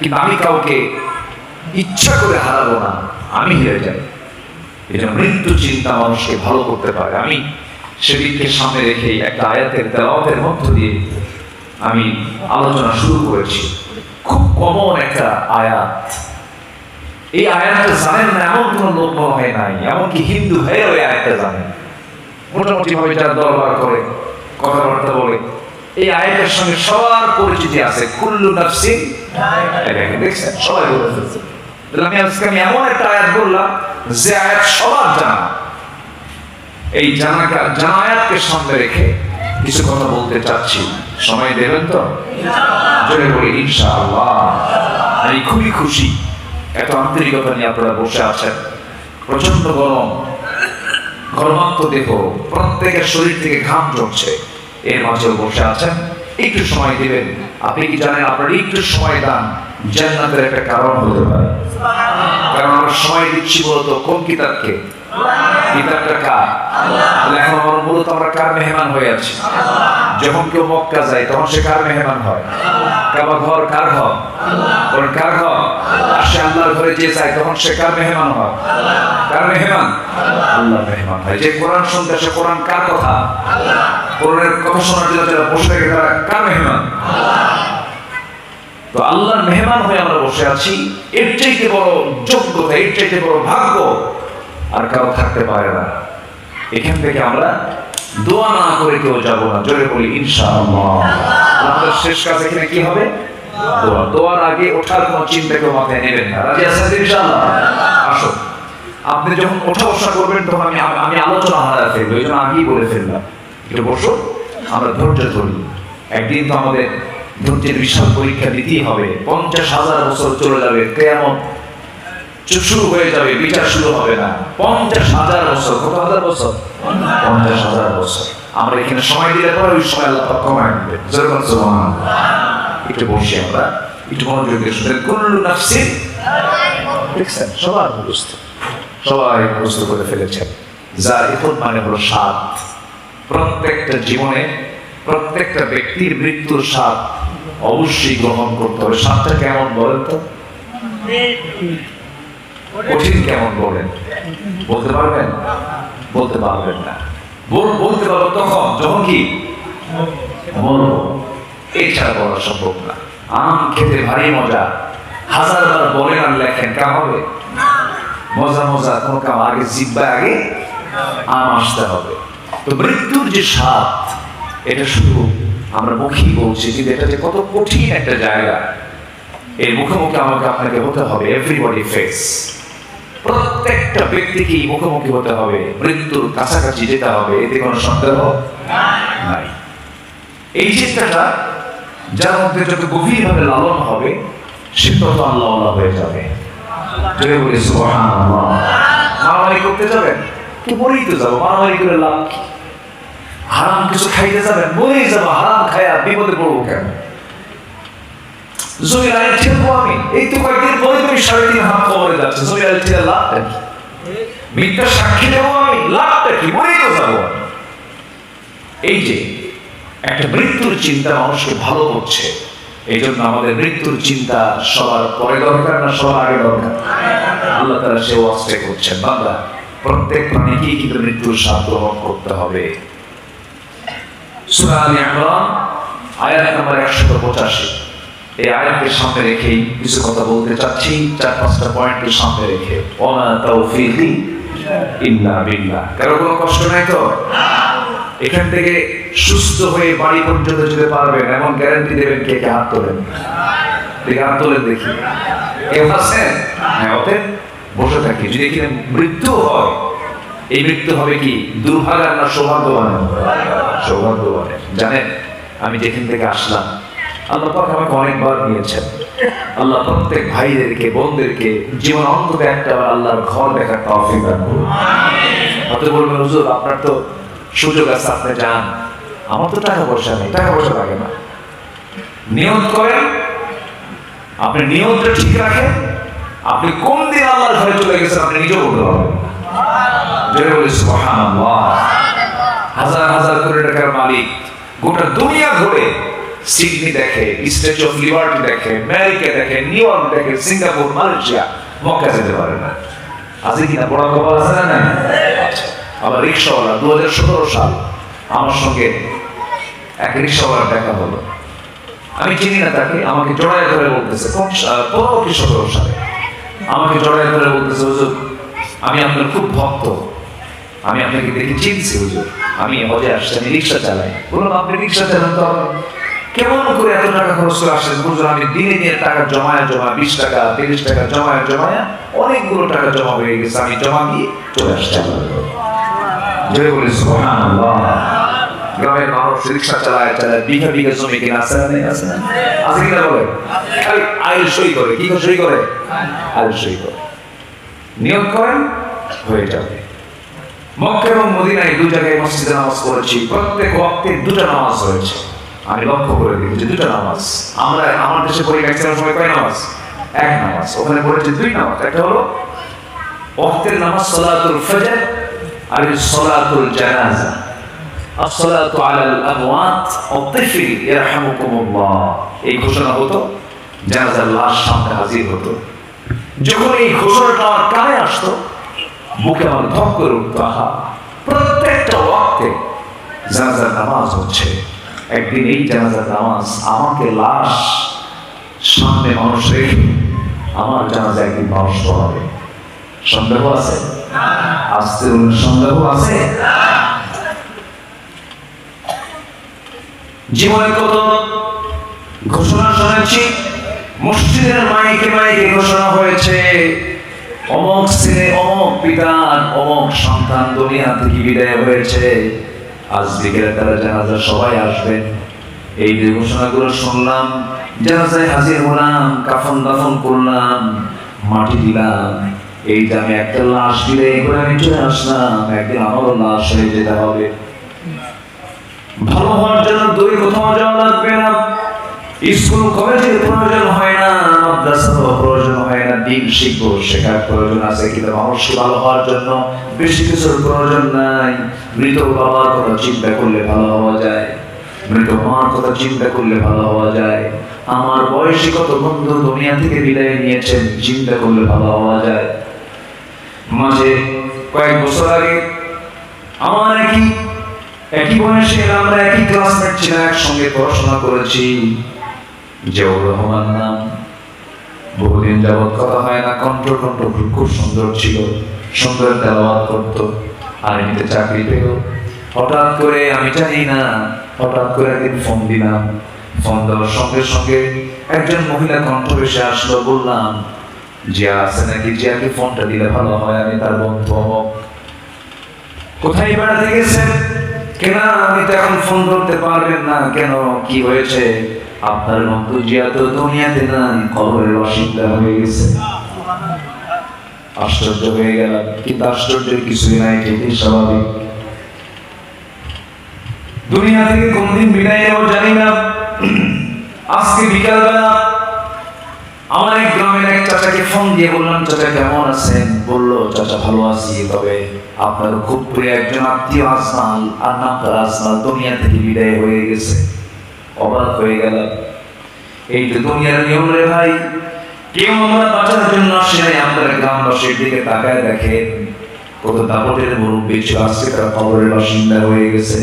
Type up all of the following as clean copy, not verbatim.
কিন্তু আমি কাউকে ইচ্ছা করে হারাবো না, আমি হেরে যাই। এটা মৃত্যু চিন্তা মানুষকে ভালো করতে পারে। আমি সেদিনকে সামনে রেখে একটা আয়াতের তেলাওয়াতের মধ্য দিয়ে আমি আলোচনা শুরু করেছি। খুব কমন একটা আয়াত। এই আয়াতটা জানেন না এমন কোন লোক মনে হয় নাই, এমনকি হিন্দু হয়ে ওই আয়াতটা জানেন মোটামুটি ভাবে, যারা দরবার করে কথাবার্তা বলে। এই আয়াতের সঙ্গে সবার পরিচিতি আছে, কুল্লু নাফসিন দেখছেন সবাই বলে ফেলছে। আমি আজকে এমন একটা আয়াত বললাম যে আয়াত সবার জানা। এই জানা আয়াতকে সামনে রেখে কিছু কথা বলতে চাচ্ছি, সময় দেবেন তো? জোরে বলি ইনশাআল্লাহ। আমি খুবই খুশি এত আন্তরিকতা নিয়ে আপনারা বসে আছেন। প্রচন্ড গরম, ঘর্মাক্ত দেহ, প্রত্যেকের শরীর থেকে ঘাম ঝরছে, এর মাঝেও বসে আছেন। একটু সময় দিবেন। আপনি কি জানেন আপনার একটু সময় দান জান্নাতের একটা কারণ হতে পারে? কারণ আমরা সময় দিচ্ছি বলতো কোন কিতাবকে? কিতাবটা কার? এখন আমার মূলত আমরা কার মেহমান হয়ে আছি? যখন কেউ মক্কা যায় তখন সে কার মেহমান হয়? কাবা ঘর কার ঘর? কার ঘর? আর সে আল্লাহর ঘরে যে যায় তখন সে কার মেহমান হয়? কার মেহমান? আল্লাহর মেহমান হয়। যে কোরআন শুনতে আসে, কোরআন কার কথা? কোরআনের কথা শোনার জন্য যারা বসে থাকে তারা কার মেহমান? তো আল্লাহর মেহমান হয়ে আমরা বসে আছি। এর চাইতে বড় যোগ্যতা, এর চাইতে বড় ভাগ্য আর কারো থাকতে পারে না। এখান থেকে আমরা দোয়া না করে কেউ যাবো না। জোরে বলি ইনশাআল্লাহ। আমাদের শেষ কাজ এখানে কি হবে? দোয়া। দোয়ার আগে ওঠার কোনো চিন্তা কেউ মাথায় নেবেন না। রাজি আছেন ইনশাআল্লাহ? আসো, আপনি যখন ওঠা বসা করবেন তখন আমি আলোচনা হারা ফেলবো, এই জন্য আগেই বলে ফেললাম একটু বসো, আমরা ধৈর্য ধরি। একদিন তো আমাদের ধৈর্যের বিশাল পরীক্ষা দিতেই হবে। 50,000 বছর চলে যাবে, কিয়ামত শুরু হয়ে যাবে, বিচার শুরু হবে না। 50,000 বছর। কত হাজার বছর? 50,000 বছর। আমরা এখানে সময় দিলে পরে ওই সময় আল্লাহ কমায় দিবে। একটু বসে আমরা একটু মনোযোগ দিয়ে শুনতে। কুল্লু নাফসিন, দেখছেন সবার মুখস্থ, সবাই মুখস্থ করে ফেলেছেন। যায়িকুন মানে হলো স্বাদ। প্রত্যেকটা জীবনে প্রত্যেকটা ব্যক্তির মৃত্যুর স্বাদ অবশ্যই গ্রহণ করতে হবে। স্বাদটা কেমন বলেন তো? কঠিন কেমন বলেন? বলতে পারবেন? বলতে পারবেন না। বলতে পারবো তখন যখন কি মরবো, এছাড়া বলা সম্ভব না। আম খেতে ভারী মজা, 1000 বার বলেন আর লেখেন, কাম হবে? মজা মজা কোন কাম? আগে জিব্বা, আগে আম আসতে হবে। তো মৃত্যুর যে স্বাদ, এটা শুধু আমরা মুখী বলছি, কিন্তু এটা যে কত কঠিন একটা জায়গা, এর মুখোমুখি আমাকে আপনাকে হতে হবে। এভরিবডি ফেস, প্রত্যেকটা ব্যক্তিকে মুখোমুখি হতে হবে, মৃত্যুর কাছাকাছি যেতে হবে, এতে কোনো সন্দেহ নাই। এই চিন্তাটা যার মধ্যে যত গভীরভাবে লালন হবে সে তত আল্লাহ হয়ে যাবে। যদি বলি সুবহানাল্লাহ। মারামারি করতে যাবেন, কি মরেই তো যাবো, মারামারি করে লাভ কি? হারাম কিছু খাইতে যাবেন, মরেই যাবো, হারাম খায়া বিপদে পড়বো কেন? জমির আইন ঠেলবো আমি? এই তো কয়েকদিন পরে তুমি 3.5 হাত কবরে যাচ্ছে, জমির আইন ঠেলে লাভটা কি? মিথ্যা সাক্ষী দেবো আমি, লাভটা কি? মরেই তো যাবো। এই যে একটা মৃত্যুর চিন্তা মানুষকে ভালো করছে, এই জন্য আমাদের মৃত্যুর চিন্তা সবার পরে দরকার না সবার আগে দরকার? আল্লাহ তাআলা সে ওয়াসতে করছেন, বান্দা প্রত্যেক প্রাণীকেই কিন্তু মৃত্যুর স্বাদ গ্রহণ করতে হবে। সূরা আলে ইমরান আয়াত নম্বর 185, এই আয়াতকে সামনে রেখেই কিছু কথা বলতে চাচ্ছি। 4-5টা পয়েন্টকে সামনে রেখে। ওয়া তাওফীকি ইল্লা বিল্লাহ। কারো কোনো কষ্ট নাই তো? এখান থেকে সুস্থ হয়ে বাড়ি পর্যন্ত যেতে পারবেন এমন গ্যারান্টি দেবেন কে? কে হাত তোলেন? দেখি হাত তোলেন দেখি। কেউ আছেন? হ্যাঁ, অতএব বসে থাকি। যদি এখানে মৃত্যু হয়, এই মৃত্যু হবে কি দুর্ভাগ্য না সৌভাগ্যবান? সৌভাগ্যবান। জানেন, আমি যেখান থেকে আসলাম আল্লাহ পাক আমাকে অনেকবার নিয়েছেন। আল্লাহ প্রত্যেক ভাইদেরকে বোনদেরকে জীবন অন্তত একটা আল্লাহর ঘর দেখার তৌফিক দান করুন। আপনি বলবেন হুজুর আপনার তো সুযোগ আছে, আপনি যান। আমার তো টাকা পয়সা নেই। টাকা পয়সা লাগে না। নিয়ত করেন, আপনি নিয়তটা ঠিক রাখেন, আপনি কোন দিন আল্লাহর ঘরে চলে গেছেন আপনি নিজেও বলতে পারবেন। জোরে বলি সুবহানাল্লাহ। হাজার হাজার কোটি টাকার মালিক, গোটা দুনিয়া ঘুরে সিডনি দেখে, স্ট্যাচু অফ লিবার্টি দেখে, আমেরিকা দেখে, নিউ ইয়র্ক দেখে, সিঙ্গাপুর, মালয়েশিয়া, মক্কা যেতে পারে না। আছে কিনা বড় খবর আছে না? আচ্ছা, আবার রিক্সাওয়ালা 2017 সাল আমার সঙ্গে এক রিক্সাওয়ালা দেখা হলো। আমি চিনি না তাকে, আমাকে জড়ায় ধরে বলতেছে 17 সালে আমাকে জড়ায় ধরে বলতেছে, হুজুর আমি আপনার খুব ভক্ত, আমি আপনাকে দেখে চিনছি হুজুর, আমি হজে আসছি, আমি রিক্সা চালাই। বললাম আপনি রিক্সা চালান তো কেমন করে এত টাকা খরচ করে আসছেন? হুজুর আমি দিনে দিনে টাকা জমায় 20 টাকা 30 টাকা জমায় অনেকগুলো টাকা জমা হয়ে গেছে, আমি জমা দিয়ে চলে আসছি। জয় বলি সুবহানাল্লাহ। গ্রামের মানুষ রিক্সা চালায় বিঘা বিঘা জমি কিনা আছে না? আছে না? আছে কিনা বলে? খালি আইল সই করে। কি সই করে? আইল সই করে। নিয়োগ করেন, হয়ে যাবে। মক্কা এবং মদিনায় 2 জায়গায় মসজিদে নামাজ পড়েছি, প্রত্যেক ওয়াক্তে 2টা নামাজ হয়েছে। আমি লক্ষ্য করে দেখেছি 2টা নামাজ। আমরা আমার দেশে পড়ি ম্যাক্সিমাম সময় কয় নামাজ? 1 নামাজ। ওখানে পড়েছি 2 নামাজ। একটা হলো ওয়াক্তের নামাজ সালাতুল ফজর আর সালাতুল জানাজা। আসসালাতু আলাল আমওয়াত ওয়াত-তিফল ইয়ারহামুকুমুল্লাহ। এই ঘোষণা হতো, জানাজার লাশ সামনে হাজির হতো। যখন এই ঘোষণাটা আমার কানে আসতো, বুকে আমার ধক করে উঠতো, আহা প্রত্যেকটা ওয়াক্তে জানাজার নামাজ হচ্ছে। একদিন এই জানাজার নামাজ আমাকে লাশ সামনে মানুষ রেখে আমার জানাজা একদিন মানুষ পড়াবে। সন্দেহ আছে? আসতে সন্দেহ আছে? জীবনে কত ঘোষণা শুনেছি, মসজিদের মাইকে মাইকে ঘোষণা হয়েছে, অমুক ছেলে অমুক পিতার অমুক সন্তান দুনিয়া থেকে বিদায় হয়েছে, আজ বিকেলে তারা জানাজা সবাই আসবেন। এই যে ঘোষণাগুলো শুনলাম, জানাজায় হাজির হলাম, কাফন দাফন করলাম, মাটি দিলাম। এই যে আমি একটা লাশ দিলে করে আমি চলে আসলাম, একদিন আমারও লাশ হয়ে যেতে হবে। ভালো হওয়ার জন্য দূরে কোথাও যাওয়া লাগবে না, স্কুল কলেজের প্রয়োজন হয় না, মাদ্রাসার প্রয়োজন হয় না, দিন শিখবো শেখার প্রয়োজন আছে, কিন্তু মানুষকে ভালো হওয়ার জন্য বেশি কিছুর প্রয়োজন নাই। মৃত বাবার কথা চিন্তা করলে ভালো হওয়া যায়, মৃত মার কথা চিন্তা করলে ভালো হওয়া যায়, আমার বয়সী কত বন্ধু দুনিয়া থেকে বিদায় নিয়েছেন, চিন্তা করলে ভালো হওয়া যায়। মাঝে কয়েক বছর আগে আমার একই বয়সে আমরা একই ক্লাসমেট ছিলাম, একসঙ্গে পড়াশোনা করেছি, জিয়াউর রহমান নাম। বহুদিন যাবৎ কথা হয় না, কণ্ঠ খুব সুন্দর ছিল, সুন্দর তেলাওয়াত করতো, আর্মিতে চাকরি পেল। হঠাৎ করে আমি জানি না, হঠাৎ করে একদিন ফোন দিলাম, ফোন দেওয়ার সঙ্গে সঙ্গে একজন মহিলা কণ্ঠ ভেসে আসলো। বললাম জিয়া আছে নাকি? জিয়াকে ফোনটা দিলে ভালো হয়, আমি তার বন্ধু অমুক। কোথায় বেড়াতে গেছেন? কেন আমি তো এখন ফোন ধরতে পারবেন না, কেন কি হয়েছে? আপনার বন্ধু জিয়া তো দুনিয়াতে নাই, কবরের বাসিন্দা হয়ে গেছে। আশ্চর্য হয়ে গেলাম, কিন্তু আশ্চর্যের কিছুই নাই, এটাই স্বাভাবিক। দুনিয়া থেকে কোনদিন বিদায় নেব জানি না। আজকে বিকালবেলা আমার এক গ্রামের এক চাচাকে ফোন দিয়ে বললাম, চাচা কেমন আছেন? বললো, চাচা ভালো আছি, তবে আপনার খুব প্রিয় একজন আত্মীয় আসমাল, আর নামটা আসমাল, দুনিয়া থেকে বিদায় হয়ে গেছে। অবাক হয়ে গেলাম, এই তো দুনিয়ার নিয়ম রে ভাই, কেউ আমরা বাঁচার জন্য আসে নাই। আপনারা গ্রামবাসীর দিকে তাকায় দেখেন, কত দাপটের মুরব্বী ছিল, আজকে তারা কবরের বাসিন্দা হয়ে গেছে।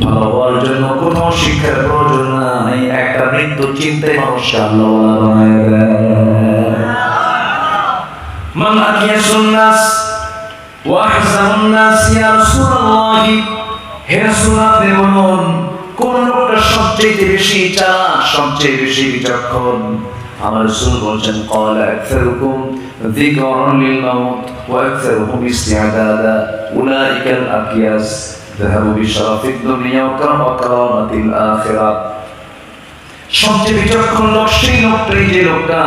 ভালো হওয়ার জন্য কোথাও শিক্ষার প্রয়োজন নাই, একটা মৃত্যু চিন্তায় মানুষকে আল্লাহওয়ালা বানায় দেয়। মান আকিয়াসুন নাস ওয়া আহসানুন নাস ইয়া রাসূলুল্লাহ, হে রাসূল আপনি বলুন কোন লোকটা সবচেয়ে বেশি চালাক, সবচেয়ে বেশি বিচক্ষণ? আমার রাসূল বলেন, ক্বালা আকসারুকুম যিকরান লিল মাউত ওয়া আকসারুকুম ইসতিআদাদা উলাইকাল আকিয়াস যাহাবু বিশরাফিদ দুনিয়া ওয়া কারামাতিল আখিরাত। সবচেয়ে বিচক্ষণ লোক সেই লোকটাই যে লোকটা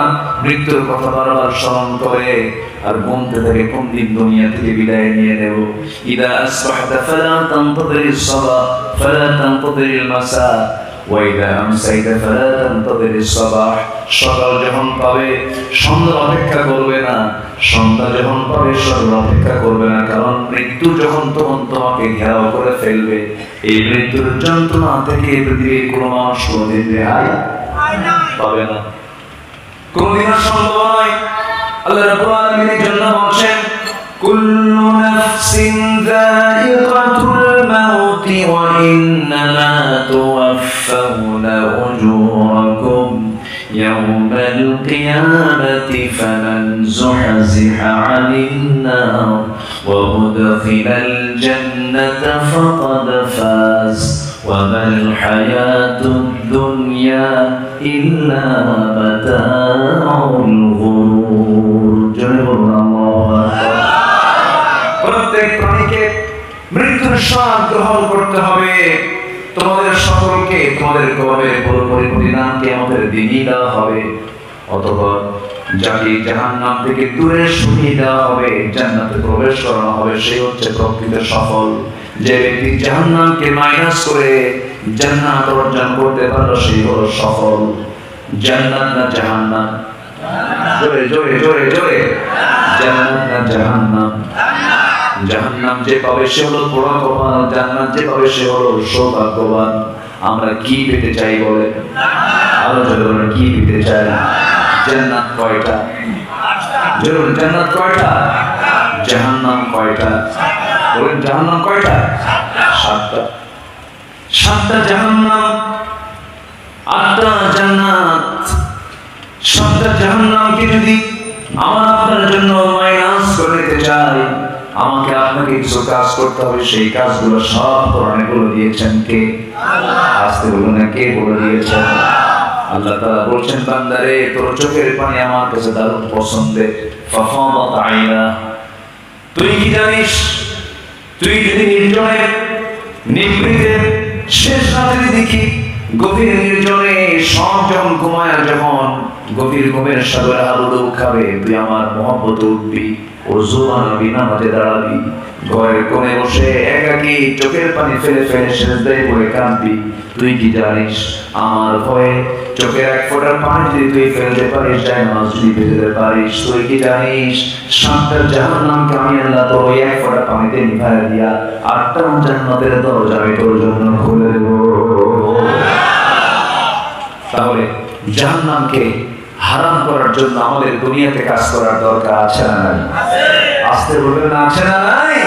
মৃত্যুর কথা বারবার স্মরণ করে আর গুনতে থাকে কোন দিন দুনিয়া থেকে বিদায় নিয়ে নেব। ইদা আসবাহতা ফালা তানতাযিরিস সাবাহ ফালা তানতাযিরিল মাসা ওয়াইদা আমসাইতা ফালা তানতাযিরিস সাবাহ, সকাল যখন পাবে সন্ধ্যা অপেক্ষা করবে না, সন্ধ্যা যখন পাবে সকাল অপেক্ষা করবে না, কারণ মৃত্যু যখন তখন তোমাকে ঘেরাও করে ফেলবে। এই মৃত্যুর যন্ত্রণা থেকে পৃথিবীর কোনো মানুষ কোনোদিন রেহাই পাবে না, কোনদিন সম্ভব নয়। আল্লাহ রাব্বুল আলামিন এর জন্য বলেন কুল্লু নাফসিন যায়িকাতুল মাউতি ওয়া ইন্নামা তুওয়াফাউনা উজুরাকুম ইয়াওমাল কিয়ামাতি ফামান যুহজিহা আনিন নার ওয়া উদখিলাল জান্নাতা ফাকাদ ফাজ ওয়া মাল হায়াতুদ দুনিয়া ইল্লা মাতাউল গুরুর। জয় আল্লাহু আকবার। প্রত্যেক প্রাণীকে মৃত্যুর স্বাদ গ্রহণ করতে হবে। তোমাদের সকলকে তোমাদের কর্মের পুরোপুরি পরিণাম কিয়ামতের দিনই দেওয়া হবে। অতঃপর যাকে জাহান্নাম থেকে দূরে সরিয়ে দেওয়া হবে, জান্নাতে প্রবেশ করানো হবে, সে হচ্ছে প্রকৃত সফল। যে ব্যক্তি জাহান্নামকে মাইনাস করে জান্নাত অর্জন করতে পারলো সেই হলো সফল। জান্নাত না জাহান্নাম? জোরে জোরে জোরে জোরে। জান্নাত না জাহান্নাম? জাহান্নাম যে পাবে সে হলো পরাক্রমশালী, জান্নাত যে পাবে সে হলো সৌভাগ্যবান। আমরা কি পেতে চাই বলে? আরো জোরে কি পেতে চাই? জান্নাত কয়টা? জোরে জান্নাত কয়টা? জাহান্নাম কয়টা? বলেন জাহান্নাম কয়টা? 7টা। 7টা জাহান্নাম, 8টা জান্নাত। 7টা জাহান্নামকে যদি আমার আপনার জন্য মাইনাস করে নিতে চাই, আমাকে আপনাকে কিছু কাজ করতে হবে। সেই কাজগুলো সব কোরআনে বলে দিয়েছেন কে? আস্তে বলুন না, কে বলে দিয়েছেন? আল্লাহ তাআলা বলছেন, বান্দারে তোর চোখের পানি আমার কাছে দারুণ পছন্দের। ফাফাদাত আইনা, তুই কি জানিস? তুই যদি নির্জনে নিভৃতে শেষ রাতে দেখি গভীর নির্জনে সবজন ঘুমায়, যখন গভীর ঘুমের সাগরে হাবুডুব খাবে, তুই আমার মহব্বতে উঠবি, ওযু আনবি, নামাজে দাঁড়াবি, ঘরের কোণে বসে একাকী চোখের পানি ফেলে ফেলে সেজদায় পড়ে কাঁদবি। তুই কি জানিস আমার ভয়ে চোখের এক ফোঁটা পানি যদি তুই ফেলতে পারিস, যায় নামাজ যদি ফেলতে পারিস, তুই কি জানিস 7টা জাহান্নামকে আমি আল্লাহ তোর ওই এক ফোঁটা পানিতে নিভাইয়া দিয়া 8টা জান্নাতের দরজা আমি তোর জন্য খুলে দেব। তাহলে জাহান্নামকে হারাম করার জন্য আমাদের দুনিয়াতে কাজ করার দরকার আছে না নাই? আস্তে বলবেন না, আছে না নাই?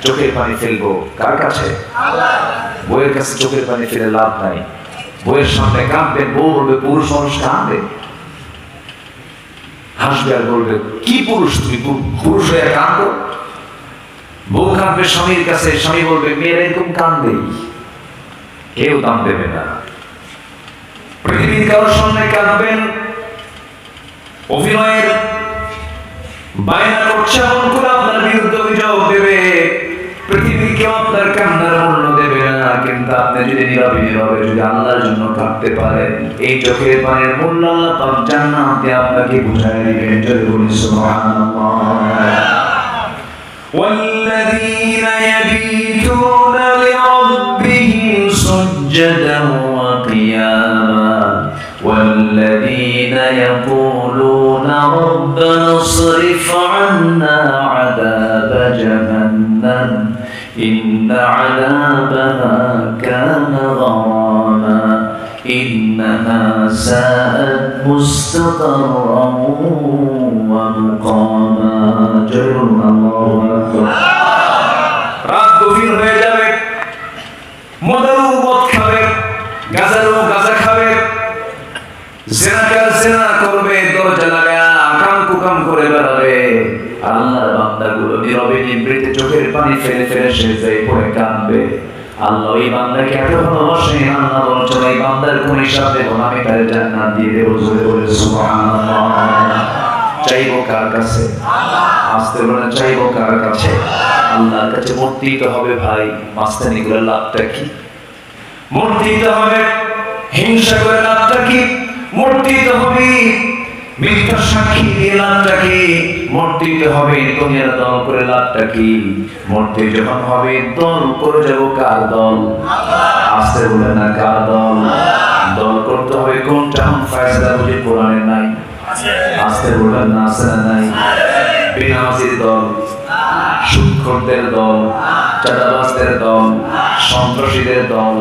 চোখের পানি ফেলবো কার কাছে? বউয়ের কাছে চোখের পানি ফেলে লাভ নাই। বউয়ের সামনে কাঁদবেন, বউ বলবে পুরুষ মানুষ কাঁদবে, হাসবে আর বলবে কি পুরুষ তুমি, পুরুষ হয়ে কাঁদো। বউ কাঁদবে স্বামীর কাছে, স্বামী বলবে মেয়েরা এরকম কাঁদবেই, কেউ দাম দেবে না। পৃথিবীর কারোর সামনে কাঁদবেন, অভিনয়ের বায়না করছে এমন করে আপনার বিরুদ্ধে অভিযোগ দেবে, পৃথিবীর কেউ আপনার কান্নার মূল্য দেবে না। কিন্তু আপনি যদি নীরবে নীরবে যদি আল্লাহর জন্য কাঁদতে পারেন, এই চোখের পানির মূল্য আল্লাহ পাক জান্নাতে আপনাকে বুঝায় দিবেন। জোরে বলি সুবহানাল্লাহ। والذين يبيتون لربهم سجدا وقياما والذين يقولون ربنا اصرف عنا عذاب جهنم إن عذابها كان غراما إنها ساءت مستقرا ومقاما. রাত গভীর হয়ে যাবে, মদারু মদ খাবে, গাজারু গাজা খাবে, জিনাকার জিনা করবে, দরজা লাগায়া কাম কুকাম করে বেড়াবে। আল্লাহর বান্দাগুলো নীরবে নিভৃতে চোখের পানি ফেলে ফেলে সেজদায় পড়ে কাঁদবে। আল্লাহ ওই বান্দাকে এত ভালোবাসেন, আল্লাহ বলছেন এই বান্দার কোন হিসাব দেব না, আমি তার জান্নাত দিয়ে দেব। জোরে বলে সুবহানাল্লাহ। চাইবো কার কাছে? আস্তে বলে চাইবো কার কাছে? আল্লাহর কাছে। মূর্তি তো হবে ভাই, মাস্তানি করে লাভটা কি? মূর্তি তো হবে, হিংসা করে লাভটা কি? মূর্তি তো হবে, মিথ্যা সাক্ষী দিয়ে লাভটা কি? মূর্তিতে হবে দুনিয়ার দল করে লাভটা কি? মূর্তি যখন হবে দল করে যাব কার দল? আসতে বলে না কার দল? দল করতে হবে কোনটা? ফয়সালা বুঝি কোরআনে নাই? আসতে বললেন না, আছে না নাই? বেনামাজির দল, সুদখোরদের দল, চাঁদাবাজদের দল, সন্ত্রাসীদের দল।